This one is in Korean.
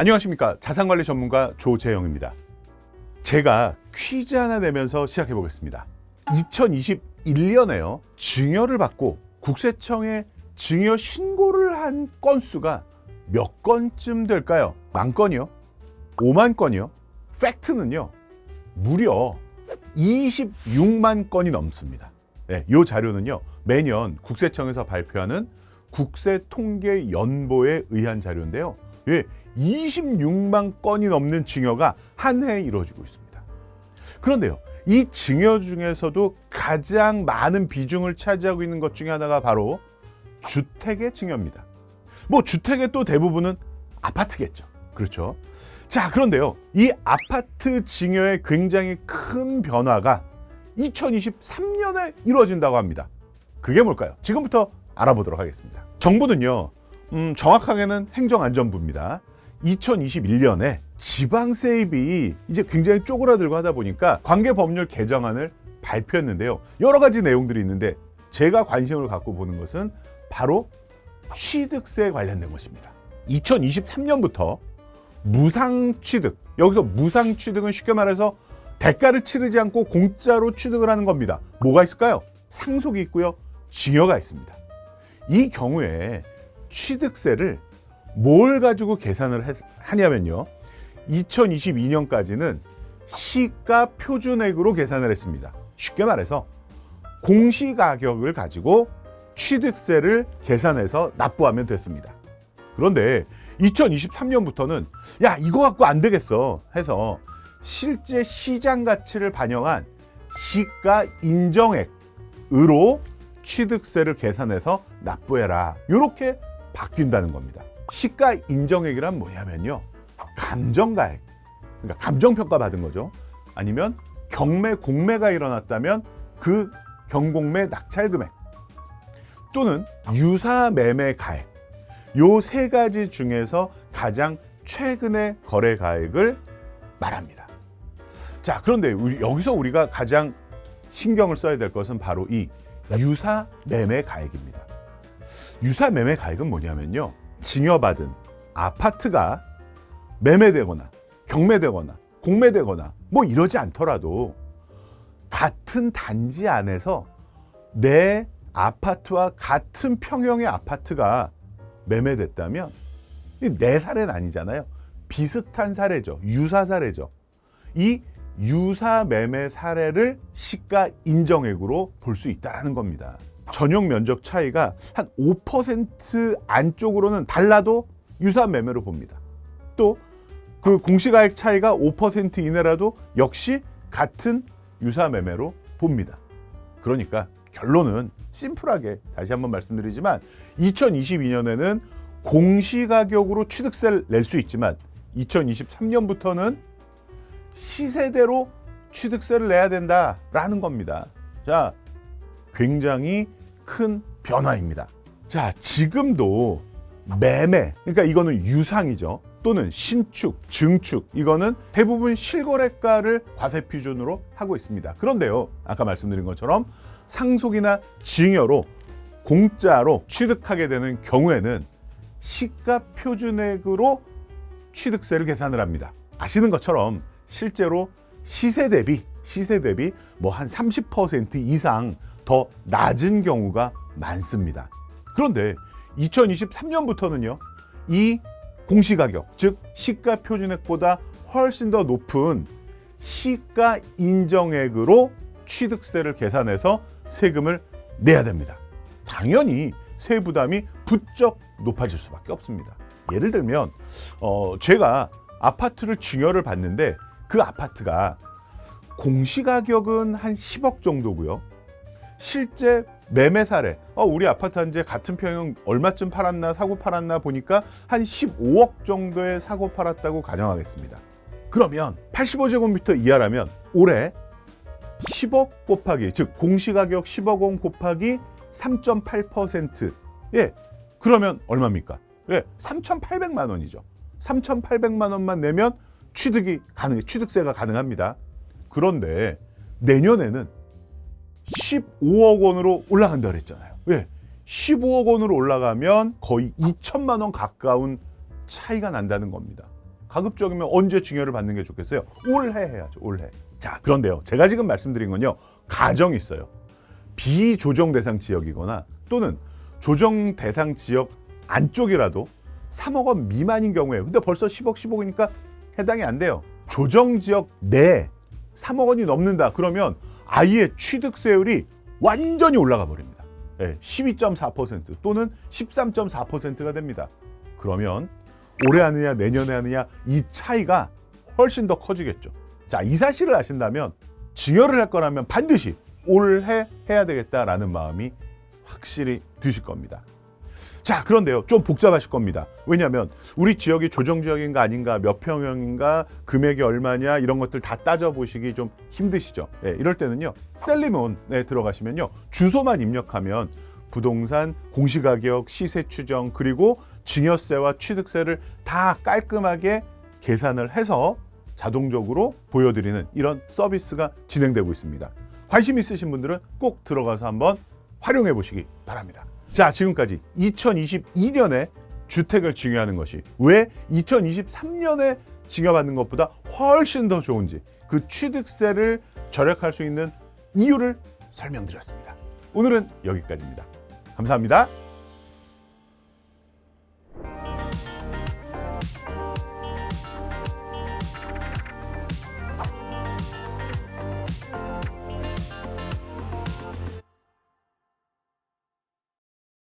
안녕하십니까. 자산관리 전문가 조재영입니다. 제가 퀴즈 하나 내면서 시작해 보겠습니다. 2021년에요. 증여를 받고 국세청에 증여 신고를 한 건수가 몇 건쯤 될까요? 만 건이요? 5만 건이요? 팩트는요, 무려 26만 건이 넘습니다. 네, 이 자료는요, 매년 국세청에서 발표하는 국세통계연보에 의한 자료인데요. 예, 26만 건이 넘는 증여가 한 해에 이루어지고 있습니다. 그런데요, 이 증여 중에서도 가장 많은 비중을 차지하고 있는 것 중에 하나가 바로 주택의 증여입니다. 뭐 주택의 또 대부분은 아파트겠죠. 그렇죠? 자, 그런데요, 이 아파트 증여의 굉장히 큰 변화가 2023년에 이루어진다고 합니다. 그게 뭘까요? 지금부터 알아보도록 하겠습니다. 정부는요, 정확하게는 행정안전부입니다. 2021년에 지방세입이 이제 굉장히 쪼그라들고 하다 보니까 관계법률 개정안을 발표했는데요. 여러 가지 내용들이 있는데 제가 관심을 갖고 보는 것은 바로 취득세에 관련된 것입니다. 2023년부터 무상취득, 여기서 무상취득은 쉽게 말해서 대가를 치르지 않고 공짜로 취득을 하는 겁니다. 뭐가 있을까요? 상속이 있고요, 증여가 있습니다. 이 경우에 취득세를 뭘 가지고 계산을 하냐면요, 2022년까지는 시가 표준액으로 계산을 했습니다. 쉽게 말해서 공시가격을 가지고 취득세를 계산해서 납부하면 됐습니다. 그런데 2023년부터는 야, 이거 갖고 안 되겠어 해서 실제 시장 가치를 반영한 시가 인정액으로 취득세를 계산해서 납부해라, 이렇게 바뀐다는 겁니다. 시가 인정액이란 뭐냐면요, 감정가액, 그러니까 감정평가 받은 거죠. 아니면 경매, 공매가 일어났다면 그 경공매 낙찰금액, 또는 유사매매 가액, 요 세 가지 중에서 가장 최근의 거래 가액을 말합니다. 자, 그런데 여기서 우리가 가장 신경을 써야 될 것은 바로 이 유사매매 가액입니다. 유사매매 가액은 뭐냐면요, 증여받은 아파트가 매매되거나 경매되거나 공매되거나 뭐 이러지 않더라도 같은 단지 안에서 내 아파트와 같은 평형의 아파트가 매매됐다면, 내 사례는 아니잖아요. 비슷한 사례죠. 유사 사례죠. 이 유사 매매 사례를 시가 인정액으로 볼 수 있다는 겁니다. 전용 면적 차이가 한 5% 안쪽으로는 달라도 유사 매매로 봅니다. 또 그 공시가액 차이가 5% 이내라도 역시 같은 유사 매매로 봅니다. 그러니까 결론은 심플하게 다시 한번 말씀드리지만, 2022년에는 공시가격으로 취득세를 낼 수 있지만 2023년부터는 시세대로 취득세를 내야 된다라는 겁니다. 자, 굉장히 큰 변화입니다. 자, 지금도 매매, 그러니까 이거는 유상이죠. 또는 신축, 증축, 이거는 대부분 실거래가를 과세 표준으로 하고 있습니다. 그런데요, 아까 말씀드린 것처럼 상속이나 증여로 공짜로 취득하게 되는 경우에는 시가 표준액으로 취득세를 계산을 합니다. 아시는 것처럼 실제로 시세 대비 뭐 한 30% 이상 더 낮은 경우가 많습니다. 그런데 2023년부터는요, 이 공시가격, 즉 시가 표준액보다 훨씬 더 높은 시가 인정액으로 취득세를 계산해서 세금을 내야 됩니다. 당연히 세 부담이 부쩍 높아질 수밖에 없습니다. 예를 들면 제가 아파트를 증여를 받는데 그 아파트가 공시가격은 한 10억 정도고요. 실제 매매 사례, 우리 아파트 한 제 같은 평형 얼마쯤 팔았나, 사고 팔았나 보니까 한 15억 정도에 사고 팔았다고 가정하겠습니다. 그러면 85제곱미터 이하라면 올해 10억 곱하기, 즉 공시가격 10억 원 곱하기 3.8%, 예, 그러면 얼마입니까? 예, 3,800만 원이죠. 3,800만 원만 내면 취득세가 가능합니다. 그런데 내년에는 15억 원으로 올라간다 그랬잖아요. 왜? 15억 원으로 올라가면 거의 2천만 원 가까운 차이가 난다는 겁니다. 가급적이면 언제 증여를 받는 게 좋겠어요? 올해 해야죠. 올해. 자, 그런데요. 제가 지금 말씀드린 건요. 가정이 있어요. 비조정 대상 지역이거나 또는 조정 대상 지역 안쪽이라도 3억 원 미만인 경우에 근데 벌써 10억, 15억이니까 해당이 안 돼요. 조정 지역 내 3억 원이 넘는다. 그러면 아예 취득세율이 완전히 올라가 버립니다. 12.4% 또는 13.4%가 됩니다. 그러면 올해 하느냐 내년에 하느냐 이 차이가 훨씬 더 커지겠죠. 자, 이 사실을 아신다면 증여를 할 거라면 반드시 올해 해야 되겠다라는 마음이 확실히 드실 겁니다. 자, 그런데요. 좀 복잡하실 겁니다. 왜냐하면 우리 지역이 조정지역인가 아닌가, 몇 평형인가, 금액이 얼마냐 이런 것들 다 따져보시기 좀 힘드시죠. 이럴 때는요. 셀리몬에 들어가시면요. 주소만 입력하면 부동산 공시가격, 시세 추정 그리고 증여세와 취득세를 다 깔끔하게 계산을 해서 자동적으로 보여드리는 이런 서비스가 진행되고 있습니다. 관심 있으신 분들은 꼭 들어가서 한번 활용해 보시기 바랍니다. 자, 지금까지 2022년에 주택을 증여하는 것이 왜 2023년에 증여받는 것보다 훨씬 더 좋은지 그 취득세를 절약할 수 있는 이유를 설명드렸습니다. 오늘은 여기까지입니다. 감사합니다.